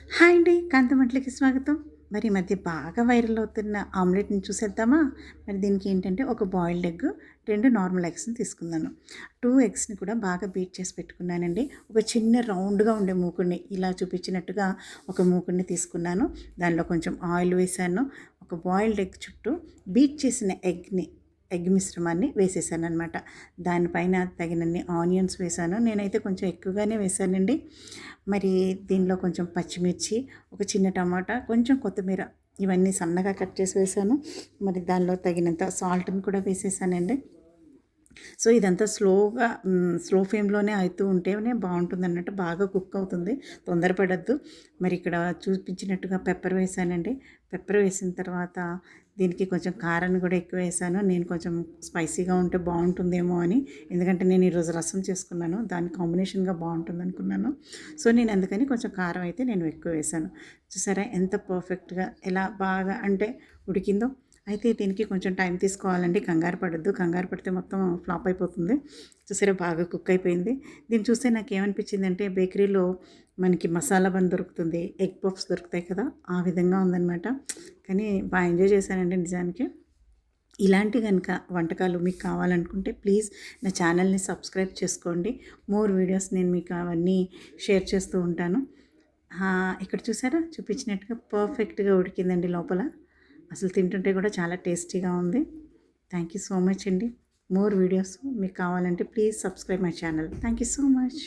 Hi అండి. కాంతమంట్లకి స్వాగతం. మరి ఈ మధ్య బాగా వైరల్ అవుతున్న ఆమ్లెట్‌ని చూసేద్దామా? మరి దీనికి ఏంటంటే ఒక బాయిల్డ్ ఎగ్, 2 నార్మల్ ఎగ్స్‌ని తీసుకున్నాను. 2 ఎగ్స్‌ని కూడా బాగా బీట్ చేసి పెట్టుకున్నానండి. ఒక చిన్న రౌండ్‌గా ఉండే మూకుడిని ఇలా చూపించినట్టుగా ఒక మూకుడిని తీసుకున్నాను. దానిలో కొంచెం ఆయిల్ వేశాను. ఒక బాయిల్డ్ ఎగ్ చుట్టూ బీట్ చేసిన ఎగ్ మిశ్రమాన్ని వేసేసాననమాట. దానిపైన తగినన్ని ఆనియన్స్ వేశాను. నేనైతే కొంచెం ఎక్కువగానే వేశానండి. మరి దీనిలో కొంచెం పచ్చిమిర్చి, ఒక చిన్న టమాటా, కొంచెం కొత్తిమీర ఇవన్నీ సన్నగా కట్ చేసి వేశాను. మరి దానిలో తగినంత సాల్ట్‌ని కూడా వేసేసానండి. సో, ఇదంతా స్లో ఫ్లేమ్‌లోనే అయితూ ఉంటేనే బావుంటుందన్నట్టు. బాగా కుక్ అవుతుంది. తొందరపడొద్దు. మరి ఇక్కడ చూపించినట్టుగా పెప్పర్ వేశానండి. పెప్పర్ వేసిన తర్వాత దీనికి కొంచెం కారాన్ని కూడా ఎక్కువ వేశాను. నేను కొంచెం స్పైసీగా ఉంటే బావుంటుందేమో అని. ఎందుకంటే నేను ఈరోజు రసం చేసుకున్నాను. దానికి కాంబినేషన్‌గా బావుంటుందనుకున్నాను. సో, నేను అందుకని కొంచెం కారం అయితే నేను ఎక్కువ వేశాను. చూసారా ఎంత పర్ఫెక్ట్‌గా ఎలా బాగా అంటే ఉడికిందో. అయితే దీనికి కొంచెం టైం తీసుకోవాలండి. కంగారు పడొద్దు. కంగారు పడితే మొత్తం ఫ్లాప్ అయిపోతుంది. చూసారా బాగా కుక్ అయిపోయింది. దీన్ని చూస్తే నాకేమనిపించిందంటే బేకరీలో మనకి మసాలా బన్ దొరుకుతుంది. ఎగ్ పఫ్స్ దొరుకుతాయి కదా! ఆ విధంగా ఉందనమాట. కానీ ఎంజాయ్ చేశానండి నిజానికి. ఇలాంటి గనుక వంటకాలు మీకు కావాలనుకుంటే ప్లీజ్ నా ఛానల్‌ని సబ్స్క్రైబ్ చేసుకోండి. మోర్ వీడియోస్ నేను మీకు అవన్నీ షేర్ చేస్తూ ఉంటాను. ఇక్కడ చూసారా చూపించినట్టుగా పర్ఫెక్ట్‌గా ఉడికిందండి లోపల. అసలు తింటుంటే కూడా చాలా టేస్టీగా ఉంది. థ్యాంక్ యూ సో మచ్ అండి. మోర్ వీడియోస్ మీకు కావాలంటే please subscribe my channel. Thank you so much.